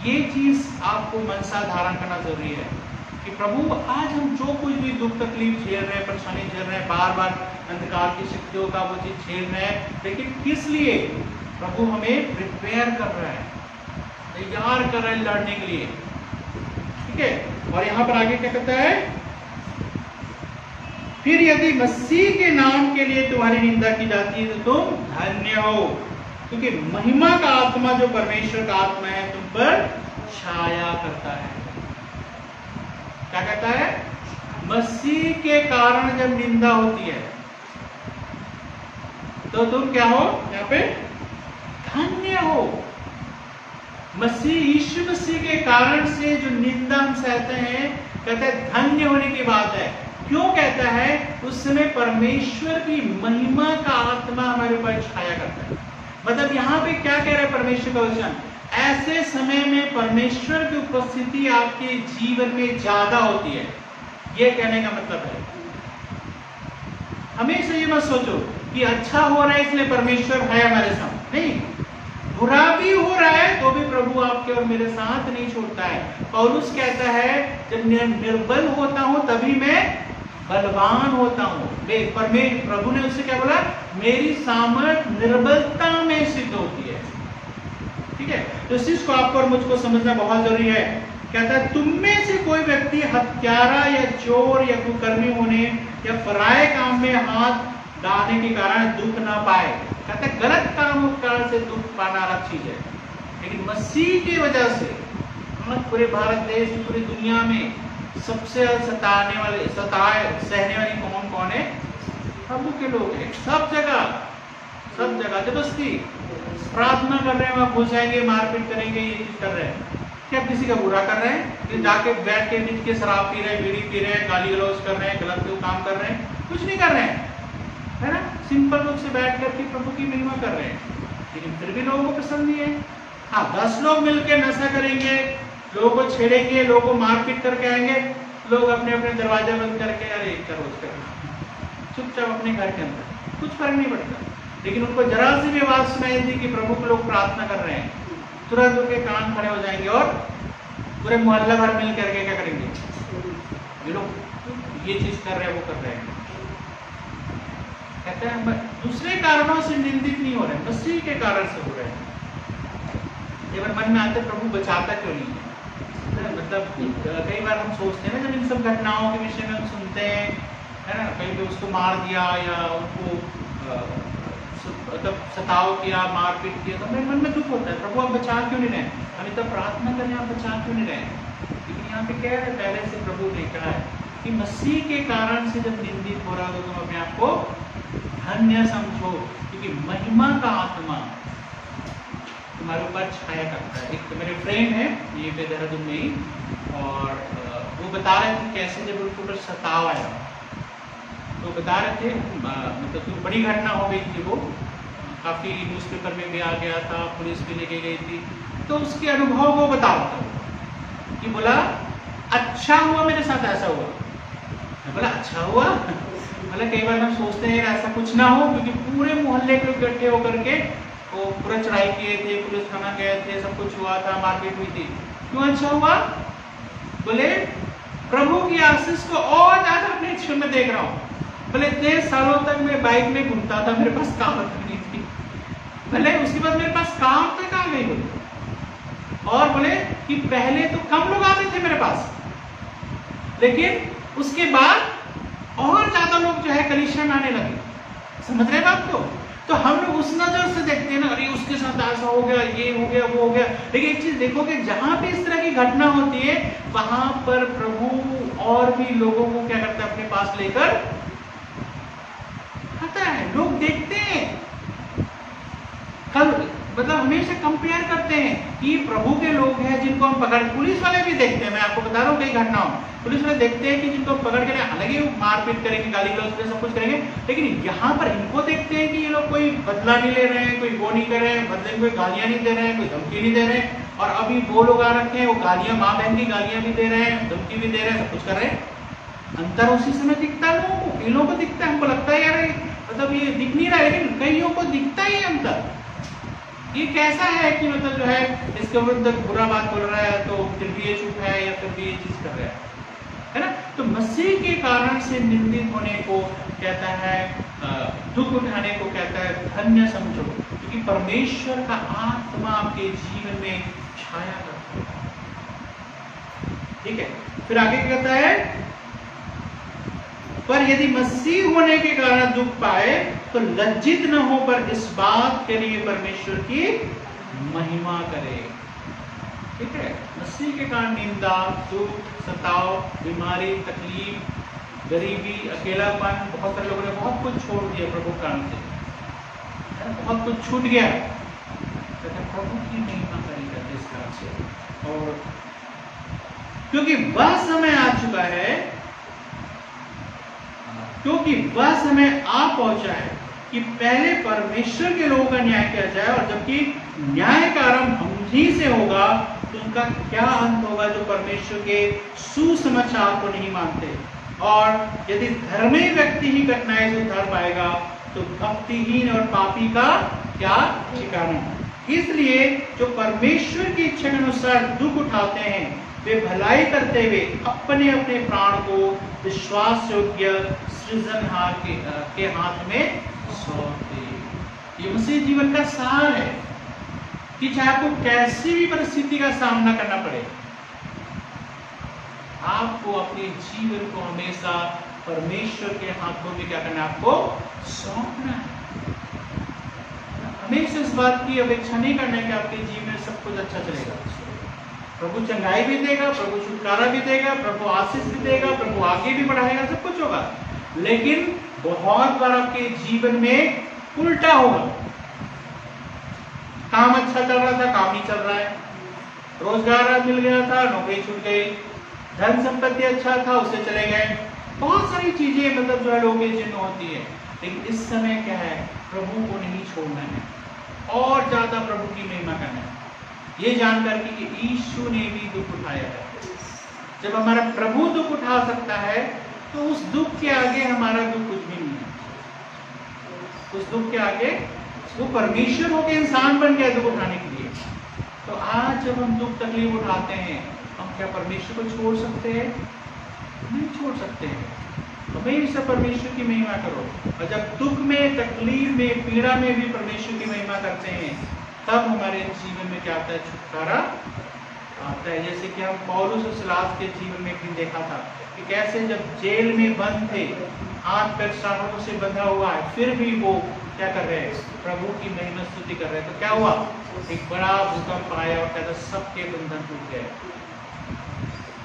ये चीज आपको मनसा धारण करना जरूरी है कि प्रभु आज हम जो कुछ भी दुख तकलीफ झेल रहे हैं, परेशानी झेल रहे हैं, बार बार अंधकार की शक्तियों का वो चीज झेल रहे हैं, लेकिन किस लिए? प्रभु हमें प्रिपेयर कर रहा है, तैयार कर रहा है लड़ने के लिए। ठीक है, और यहाँ पर आगे क्या कहता है? फिर यदि मसीह के नाम के लिए तुम्हारी निंदा की जाती है तो तुम धन्य हो, क्योंकि महिमा का आत्मा जो परमेश्वर का आत्मा है तुम पर छाया करता है। क्या कहता है? मसीह के कारण जब निंदा होती है तो तुम क्या हो? यहाँ पे धन्य हो। मसीह, यीशु मसीह के कारण से जो निंदा हम सहते हैं, कहते हैं धन्य होने की बात है। क्यों कहता है? उस समय परमेश्वर की महिमा का आत्मा हमारे ऊपर छाया करता है। मतलब यहाँ पे क्या कह रहा है परमेश्वर का वचन? ऐसे समय में परमेश्वर की उपस्थिति आपके जीवन में ज्यादा होती है, ये कहने का मतलब है। हमेशा ये मत सोचो कि अच्छा हो रहा है इसलिए परमेश्वर है हमारे साथ, नहीं। बुरा भी हो रहा है तो भी प्रभु आपके और मेरे साथ नहीं छोड़ता है। पौलुस कहता है जब निर्बल होता हूं तभी मैं बलवान होता हूं। प्रभु ने उससे क्या बोला? मेरी सामर्थ निर्बलता में सिद्ध होती है। ठीक है, तो इस चीज को आपको और मुझको समझना बहुत जरूरी है। कहता है तुम में से कोई व्यक्ति हत्यारा या चोर या कुकर्मी होने या फराए काम में हाथ डालने के कारण दुख ना पाए। कहता है गलत कामों के कारण से दुख पाना अलग चीज है, लेकिन मसीह की वजह से पूरे भारत देश, पूरी दुनिया में सबसे सताने वाले, सहने वाली कौन है? प्रभु के लोग हैं। सब जगह जबरदस्ती प्रार्थना कर रहे हैं, वहां घुस जाएंगे, मारपीट करेंगे, ये चीज कर रहे हैं। क्या किसी का बुरा कर रहे हैं? कि जाके बैठ के नीच के शराब पी रहे हैं, बीड़ी पी रहे हैं, गाली गलौज कर रहे हैं, गलत काम कर रहे हैं? कुछ नहीं कर रहे हैं, है ना। सिंपल रूप से बैठ करके प्रभु की महिमा कर रहे हैं, लेकिन फिर भी लोगों को पसंद नहीं है। हाँ, 10 लोग मिलकर नशा करेंगे, लोगों को छेड़ेंगे, लोगों को मारपीट करके आएंगे, लोग अपने अपने दरवाजा बंद करके अरे करो चुपचाप अपने घर के अंदर, कुछ फर्क नहीं पड़ता। लेकिन उनको जरा सी भी आवाज सुनाई दी कि प्रभु के लोग प्रार्थना कर रहे हैं, तुरंत उनके कान खड़े हो जाएंगे और पूरे मोहल्ला भर मिल करके क्या करेंगे? ये लोग ये चीज कर रहे हैं, वो कर रहे हैं। कहते हैं दूसरे कारणों से निंदित नहीं हो रहे, मसीह के कारण से हो रहे हैं। ये बार मन में आते प्रभु बचाता क्यों नहीं है? मतलब कई बार हम सोचते हैं ना, जब इन सब घटनाओं के विषय में हम सुनते हैं, है ना, कहीं पे उसको मार दिया या उनको मतलब सताव किया, मारपीट किया, तो मेरे मन में दुख होता है, प्रभु आप बचा क्यों नहीं रहे? हम इतना प्रार्थना करें, आप बचा क्यों नहीं रहे? लेकिन यहाँ पे क्या है, पहले से प्रभु ने कहा है कि मसीह के कारण से जब निंदित हो रहा हो तो तुम अपने आप को धन्य समझो, क्योंकि महिमा का आत्मा तुम्हारे ऊपर छाया करता है। एक तो मेरे फ्रेंड है ये पे देहरादून में ही, और वो बता रहे थे कैसे जब उनके ऊपर सताव आया, तो बता रहे थे मतलब तो बड़ी घटना हो गई थी, वो काफी न्यूज़पेपर में भी आ गया था, पुलिस भी लेके गई थी। तो उसके अनुभव वो बता रहा था कि बोला अच्छा हुआ मेरे साथ ऐसा हुआ। मैं बोला अच्छा हुआ? मतलब कई बार हम सोचते हैं ऐसा कुछ ना हो, क्योंकि पूरे मोहल्ले के लोग इकट्ठे होकर के वो पूरा चढ़ाई किए थे, पुलिस थाना गए थे, सब कुछ हुआ था, मारपीट हुई थी। क्यों अच्छा हुआ? बोले प्रभु की आशीष को और ज्यादा अपने जीवन में देख रहा हूँ। बोले 3 सालों तक मैं बाइक में घूमता था, मेरे पास काम नहीं थी, बोले उसके बाद मेरे पास काम तक आ गई बोले, और बोले कि पहले तो कम लोग आते थे मेरे पास, लेकिन उसके बाद और ज्यादा लोग जो है कलीसिया में आने लगे। समझ रहे बात को? तो हम लोग उस नजर से देखते हैं ना, अरे उसके साथ ऐसा हो गया, ये हो गया, वो हो गया। लेकिन एक चीज देखो कि जहां पे इस तरह की घटना होती है वहां पर प्रभु और भी लोगों को क्या करता है, अपने पास लेकर आता है। लोग देखते हैं, कल मतलब हमेशा कंपेयर करते हैं कि प्रभु के लोग हैं जिनको हम पकड़, पुलिस वाले भी देखते हैं, मैं आपको बता रहा हूँ कई घटनाओं, पुलिस वाले देखते हैं कि जिनको पकड़ के, हालांकि वो मारपीट करेंगे, गाली गलौज सब कुछ करेंगे, लेकिन यहाँ पर इनको देखते हैं कि ये लोग कोई बदला नहीं ले रहे हैं, कोई वो नहीं कर रहे हैं, बदले में कोई गालियां नहीं दे रहे हैं, कोई धमकी नहीं दे रहे हैं। और अभी वो लोग आ रखे हैं, वो गालियां, माँ बहन की गालियां भी दे रहे हैं, धमकी भी दे रहे हैं, सब कुछ कर रहे हैं। अंतर उसी समय दिखता है लोगों को, इन लोगों को दिखता है। हमको लगता है यार मतलब ये दिख नहीं रहा है, लेकिन कईयों को दिखता ही अंतर। ये कैसा है कि मतलब जो है इसके विरुद्ध बुरा बात बोल रहा है तो फिर भी ये चुप है, या फिर भी ये चीज कर रहा है। मसीह के कारण से निंदित होने को कहता है, दुख उठाने को कहता है धन्य समझो, क्योंकि परमेश्वर का आत्मा आपके जीवन में छाया करता है। ठीक है, फिर आगे क्या कहता है, पर यदि मसीह होने के कारण दुख पाए तो लज्जित न हो, पर इस बात के लिए परमेश्वर की महिमा करे। ठीक है, मसीह के कारण निंदा, दुख, सताव, बीमारी, तकलीफ, गरीबी, अकेलापन, बहुत सारे लोगों ने बहुत कुछ छोड़ दिया प्रभु कारण से, बहुत कुछ छूट गया, प्रभु की महिमा करेगा जिस कारण से। और क्योंकि वह समय आ चुका है, क्योंकि वह समय आ पहुंचा है कि पहले परमेश्वर के लोगों का न्याय किया जाए, और जबकि न्याय का आरंभ हम ही से होगा तो उनका क्या अंत होगा जो परमेश्वर के सुसमाचार को नहीं मानते। और यदि धर्मी व्यक्ति ही कठिनाई से उद्धार पाएगा तो भक्तिहीन और पापी का क्या ठिकाना। इसलिए जो परमेश्वर की इच्छा के अनुसार दुख उठाते हैं वे भलाई करते हुए अपने अपने प्राण को विश्वास योग्य सृजनहार के हाथ में सौंप दे। ये मसीह जीवन का सार है कि चाहे आपको कैसी भी परिस्थिति का सामना करना पड़े, आपको अपने जीवन को हमेशा परमेश्वर के हाथों में क्या करना है, आपको सौंपना है। हमेशा इस बात की अपेक्षा नहीं करना है कि आपके जीवन में सब कुछ अच्छा चलेगा। प्रभु चंगाई भी देगा, प्रभु छुटकारा भी देगा, प्रभु आशीष भी देगा, प्रभु आगे भी बढ़ाएगा, सब कुछ होगा। लेकिन बहुत बार आपके जीवन में उल्टा होगा। काम अच्छा चल रहा था, काम नहीं चल रहा है, रोजगार मिल गया था, नौकरी छूट गई, धन संपत्ति अच्छा था, उससे चले गए, बहुत सारी चीजें मतलब जो है लोगों के जीवन होती है। लेकिन इस समय क्या है, प्रभु को नहीं छोड़ना है और ज्यादा प्रभु की महिमा करना है, ये जानकर कि यीशु ने भी दुख उठाया है। जब हमारा प्रभु दुख उठा सकता है तो उस दुख के आगे हमारा दुख कुछ भी नहीं है। उस दुख के आगे वो परमेश्वर होकर इंसान बन गया दुख उठाने के लिए। तो आज जब हम दुख तकलीफ उठाते हैं, हम क्या परमेश्वर को छोड़ सकते हैं? नहीं छोड़ सकते हैं। हमेशा परमेश्वर की महिमा करो, और जब दुख में, तकलीफ में, पीड़ा में भी परमेश्वर की महिमा करते हैं, तब हमारे जीवन में क्या आता है, छुटकारा आता है। जैसे कि हम पौलुस और सिलास के जीवन में भी देखा था कि कैसे जब जेल में बंद थे, हाथ पैर शाखों से बंधा हुआ है, फिर भी वो क्या कर रहे हैं, प्रभु की महिमा स्तुति कर रहे हैं। तो क्या हुआ, एक बड़ा भूकंप आया और कहता सबके बंधन टूट गए।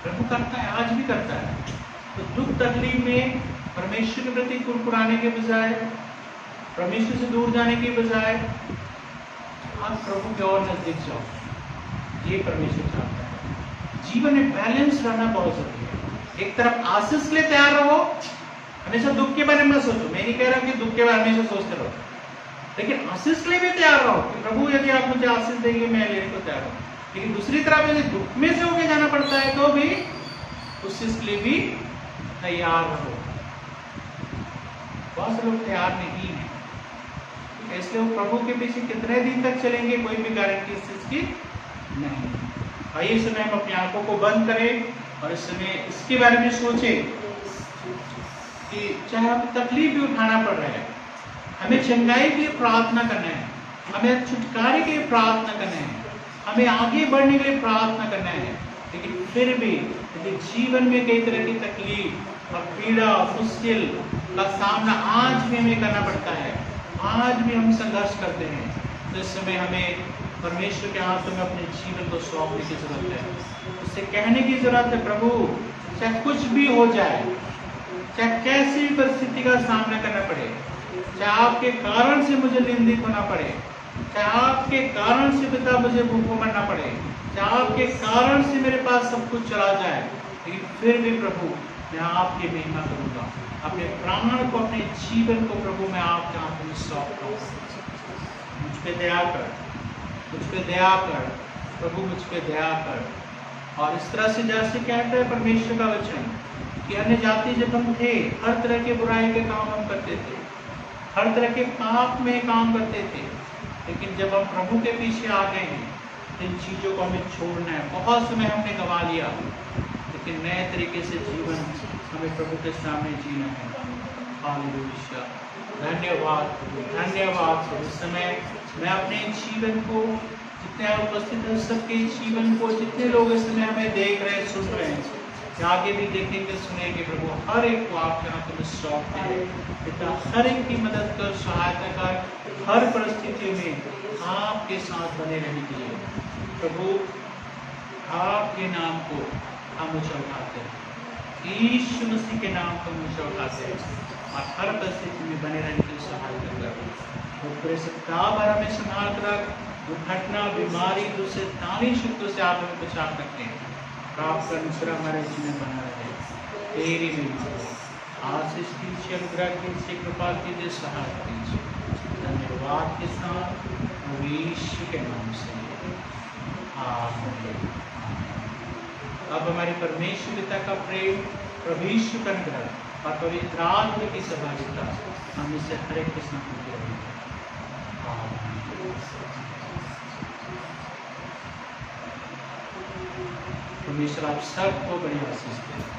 प्रभु करता है, आज भी करता है। तो दुख तकलीफ में परमेश्वर के प्रति कुड़कुड़ाने के बजाय, परमेश्वर से दूर जाने के बजाय आप प्रभु के और नजदीक जाओ, ये परमेश्वर चाहता है। जीवन में बैलेंस रहना बहुत जरूरी है। एक तरफ आशीष के लिए तैयार रहो, हमेशा दुख के बारे में सोचो। मैं नहीं कह रहा कि दुख के बारे में हमेशा सोचते रहो, लेकिन आशीष के लिए भी तैयार रहो कि प्रभु यदि आप मुझे आशीष देंगे मैं लेने को तैयार हूँ। लेकिन दूसरी तरफ यदि दुख में से होके जाना पड़ता है तो भी उस चीज के लिए भी तैयार रहो। बहुत से लोग तैयार नहीं है, इसलिए वो प्रभु के पीछे कितने दिन तक चलेंगे, कोई भी गारंटी इस चीज की नहीं। आइए इस समय हम अपनी आंखों को बंद करें और इस समय इसके बारे में सोचें कि चाहे हमें तकलीफ भी उठाना पड़ रहा है, हमें चंगाई के लिए प्रार्थना करना है, हमें छुटकारे के लिए प्रार्थना करना है, हमें आगे बढ़ने के लिए प्रार्थना करना है, लेकिन फिर भी यदि जीवन में कई तरह की तकलीफ और पीड़ा मुश्किल का सामना आज भी हमें करना पड़ता है, आज भी हम संघर्ष करते हैं, तो इस समय हमें परमेश्वर के हाथों में अपने जीवन को सौंपने की जरूरत है। उससे कहने की जरूरत है, प्रभु चाहे कुछ भी हो जाए, चाहे कैसी भी परिस्थिति का सामना करना पड़े, चाहे आपके कारण से मुझे निंदित होना पड़े, चाहे आपके कारण से पिता मुझे भूखों मरना पड़े, चाहे आपके कारण से मेरे पास सब कुछ चला जाए, लेकिन फिर भी प्रभु मैं आपकी महिमा करूंगा। अपने प्राण को, अपने जीवन को प्रभु मैं आपके हाथ में सौंपता हूं। मुझ पे दया कर, मुझ पे दया कर प्रभु, मुझ पे दया कर। और इस तरह से जैसे कहता है परमेश्वर का वचन कि अन्य जाति जब हम थे, हर तरह के बुराई के काम हम करते थे, हर तरह के पाप में काम करते थे, लेकिन जब हम प्रभु के पीछे आ गए हैं, इन चीजों को हमें छोड़ना है। बहुत समय हमने गंवा लिया, लेकिन नए तरीके से जीवन हमें प्रभु के सामने जीना है। हालेलुया, धन्यवाद प्रभु, धन्यवाद प्रभु। इस समय मैं अपने जीवन को, जितने आप उपस्थित हैं सबके जीवन को, जितने लोग इस समय हमें देख रहे हैं, सुन रहे हैं, आगे भी देखेंगे सुनेंगे प्रभु, हर एक को आपके हाथों में सौंपते हैं। पिता हर एक की मदद कर, सहायता कर, हर परिस्थिति में आपके साथ बने रहने के लिए प्रभु आपके नाम को हम ऊंचा उठाते हैं, यीशु मसीह के नाम को ऊंचा उठाते हैं और हर परिस्थिति में बने रहने की सहायता कर। और पूरे सप्ताह भर हमें संभाल कर, दुर्घटना, बीमारी, दूसरे तानी शक्तियों से आप हमें बचा सकते हैं। प्राप्त अनुसर हमारे जीवन बना रहे, तेरी मेरी आशीष कीजिए, अनुग्रह कीजिए, कृपा कीजिए, सहायता कीजिए। धन्यवाद के साथ यीशु के नाम से आमीन। अब हमारे परमेश्वर पिता का प्रेम, प्रभु यीशु का अनुग्रह और पवित्र आत्मा की सहभागिता हम इसे हर एक के साथ होती रहेगी। परमेश्वर आप सबको बड़ी आशीष दे।